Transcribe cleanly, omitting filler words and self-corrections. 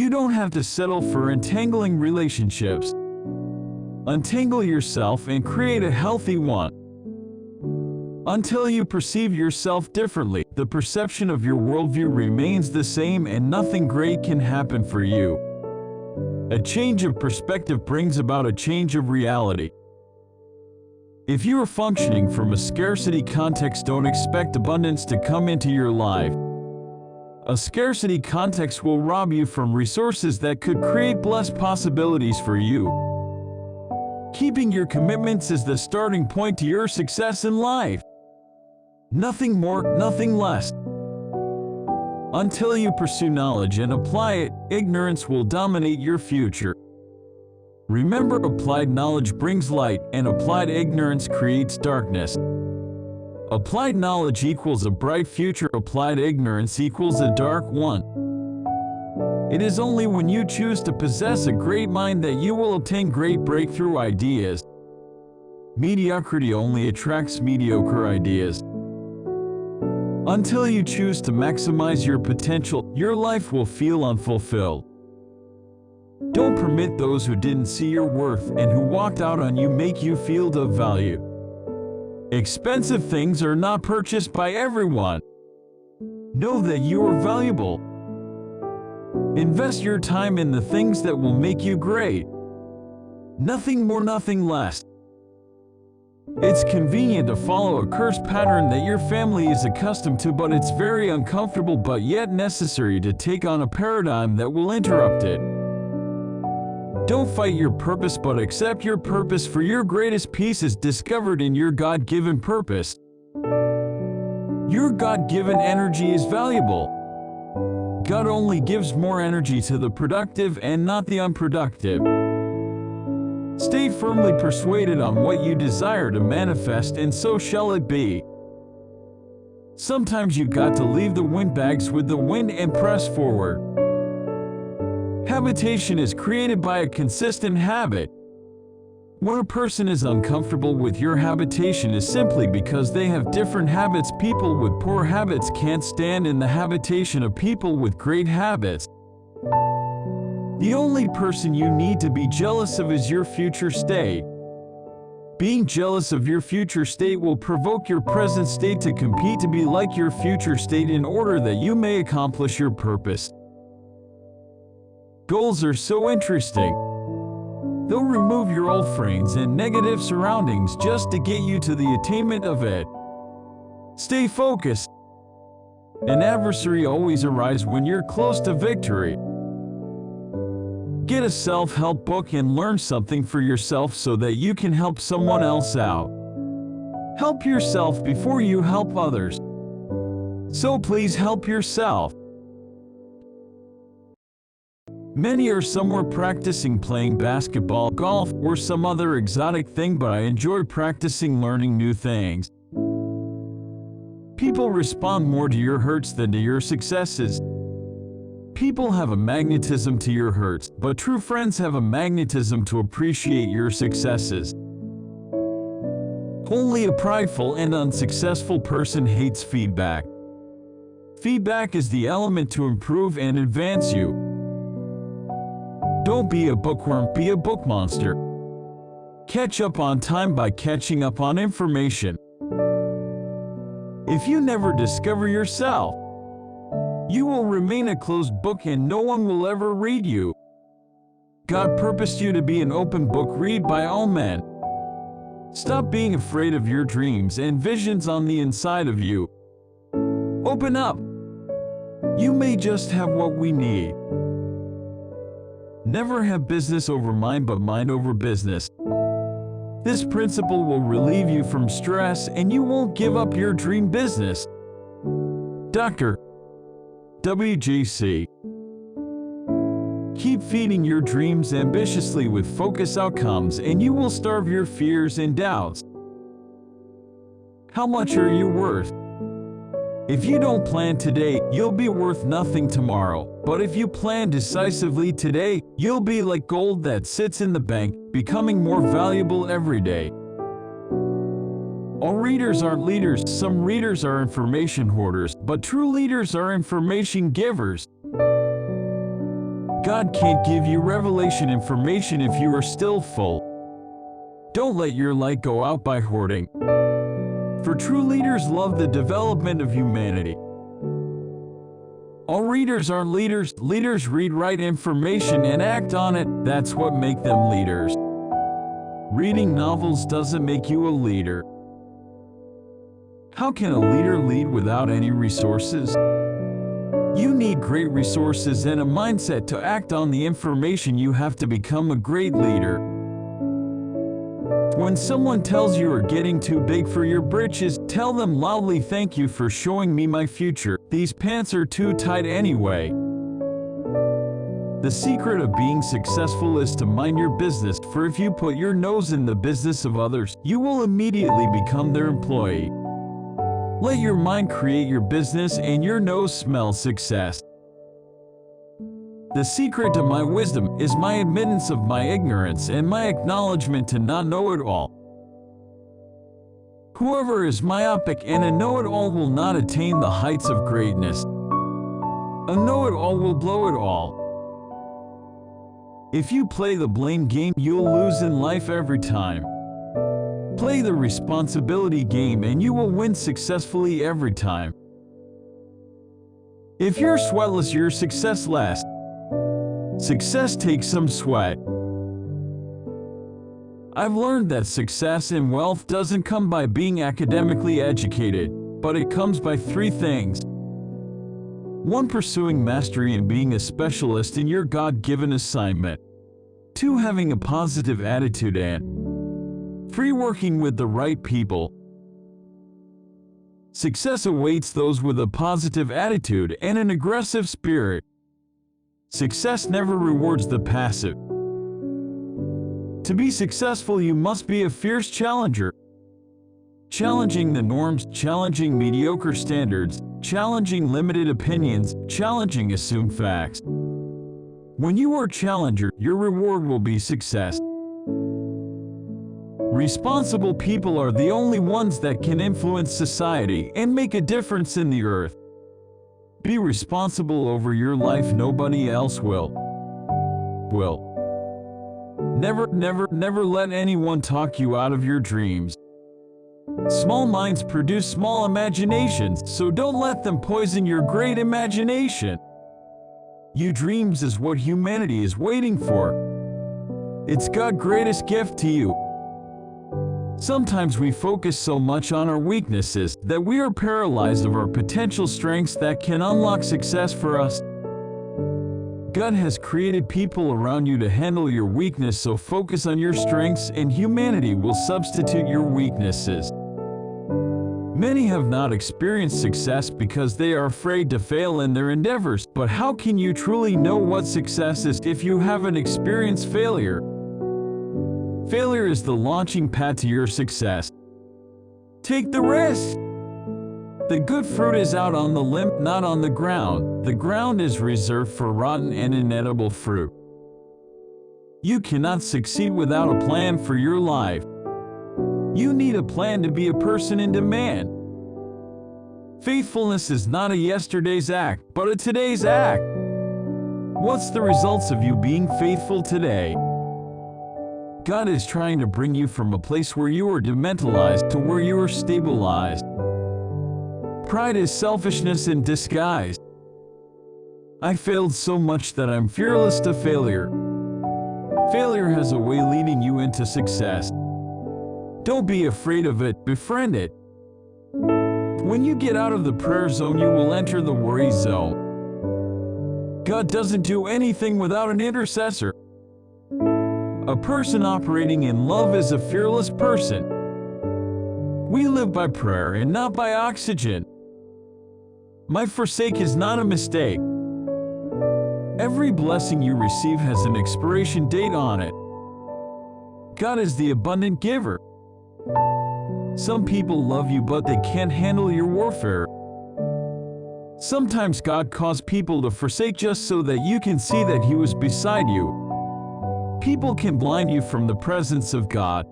You don't have to settle for entangling relationships. Untangle yourself and create a healthy one. Until you perceive yourself differently, the perception of your worldview remains the same and nothing great can happen for you. A change of perspective brings about a change of reality. If you are functioning from a scarcity context, don't expect abundance to come into your life. A scarcity context will rob you from resources that could create blessed possibilities for you. Keeping your commitments is the starting point to your success in life. Nothing more, nothing less. Until you pursue knowledge and apply it, ignorance will dominate your future. Remember, applied knowledge brings light, and applied ignorance creates darkness. Applied knowledge equals a bright future, applied ignorance equals a dark one. It is only when you choose to possess a great mind that you will obtain great breakthrough ideas. Mediocrity only attracts mediocre ideas. Until you choose to maximize your potential, your life will feel unfulfilled. Don't permit those who didn't see your worth and who walked out on you make you feel of value. Expensive things are not purchased by everyone. Know that you are valuable. Invest your time in the things that will make you great. Nothing more, nothing less. It's convenient to follow a cursed pattern that your family is accustomed to, but it's very uncomfortable but yet necessary to take on a paradigm that will interrupt it. Don't fight your purpose, but accept your purpose, for your greatest peace is discovered in your God-given purpose. Your God-given energy is valuable. God only gives more energy to the productive and not the unproductive. Stay firmly persuaded on what you desire to manifest, and so shall it be. Sometimes you got to leave the windbags with the wind and press forward. Habitation is created by a consistent habit. When a person is uncomfortable with your habitation, is simply because they have different habits. People with poor habits can't stand in the habitation of people with great habits. The only person you need to be jealous of is your future state. Being jealous of your future state will provoke your present state to compete to be like your future state in order that you may accomplish your purpose. Goals are so interesting. They'll remove your old friends and negative surroundings just to get you to the attainment of it. Stay focused. An adversary always arises when you're close to victory. Get a self-help book and learn something for yourself so that you can help someone else out. Help yourself before you help others. So please help yourself. Many are somewhere practicing playing basketball, golf, or some other exotic thing, but I enjoy practicing learning new things. People respond more to your hurts than to your successes. People have a magnetism to your hurts, but true friends have a magnetism to appreciate your successes. Only a prideful and unsuccessful person hates feedback. Feedback is the element to improve and advance you. Don't be a bookworm, be a book monster. Catch up on time by catching up on information. If you never discover yourself, you will remain a closed book and no one will ever read you. God purposed you to be an open book, read by all men. Stop being afraid of your dreams and visions on the inside of you. Open up. You may just have what we need. Never have business over mind, but mind over business. This principle will relieve you from stress and you won't give up your dream business. Dr. WJC. Keep feeding your dreams ambitiously with focused outcomes and you will starve your fears and doubts. How much are you worth? If you don't plan today, you'll be worth nothing tomorrow. But if you plan decisively today, you'll be like gold that sits in the bank, becoming more valuable every day. All readers aren't leaders. Some readers are information hoarders, but true leaders are information givers. God can't give you revelation information if you are still full. Don't let your light go out by hoarding. For true leaders love the development of humanity. All readers aren't leaders. Leaders read right information and act on it. That's what makes them leaders. Reading novels doesn't make you a leader. How can a leader lead without any resources? You need great resources and a mindset to act on the information you have to become a great leader. When someone tells you you're getting too big for your britches, tell them loudly, "Thank you for showing me my future. These pants are too tight anyway." The secret of being successful is to mind your business, for if you put your nose in the business of others, you will immediately become their employee. Let your mind create your business and your nose smell success. The secret to my wisdom is my admittance of my ignorance and my acknowledgement to not know it all. Whoever is myopic and a know-it-all will not attain the heights of greatness. A know-it-all will blow it all. If you play the blame game, you'll lose in life every time. Play the responsibility game and you will win successfully every time. If you're sweatless, you're successless. Success takes some sweat. I've learned that success and wealth doesn't come by being academically educated, but it comes by three things. 1. Pursuing mastery and being a specialist in your God-given assignment. 2. Having a positive attitude, and 3. Working with the right people. Success awaits those with a positive attitude and an aggressive spirit. Success never rewards the passive. To be successful, you must be a fierce challenger. Challenging the norms, challenging mediocre standards, challenging limited opinions, challenging assumed facts. When you are a challenger, your reward will be success. Responsible people are the only ones that can influence society and make a difference in the earth. Be responsible over your life. Nobody else will. Never let anyone talk you out of your dreams. Small minds produce small imaginations, so don't let them poison your great imagination. Your dreams is what humanity is waiting for. It's God's greatest gift to you. Sometimes we focus so much on our weaknesses that we are paralyzed of our potential strengths that can unlock success for us. God has created people around you to handle your weakness, so focus on your strengths and humanity will substitute your weaknesses. Many have not experienced success because they are afraid to fail in their endeavors, but how can you truly know what success is if you haven't experienced failure? Failure is the launching pad to your success. Take the risk. The good fruit is out on the limb, not on the ground. The ground is reserved for rotten and inedible fruit. You cannot succeed without a plan for your life. You need a plan to be a person in demand. Faithfulness is not a yesterday's act, but a today's act. What's the results of you being faithful today? God is trying to bring you from a place where you are dementalized to where you are stabilized. Pride is selfishness in disguise. I failed so much that I'm fearless to failure. Failure has a way leading you into success. Don't be afraid of it, befriend it. When you get out of the prayer zone, you will enter the worry zone. God doesn't do anything without an intercessor. A person operating in love is a fearless person. We live by prayer and not by oxygen. My forsake is not a mistake. Every blessing you receive has an expiration date on it. God is the abundant giver. Some people love you, but they can't handle your warfare. Sometimes God caused people to forsake just so that you can see that He was beside you. People can blind you from the presence of God.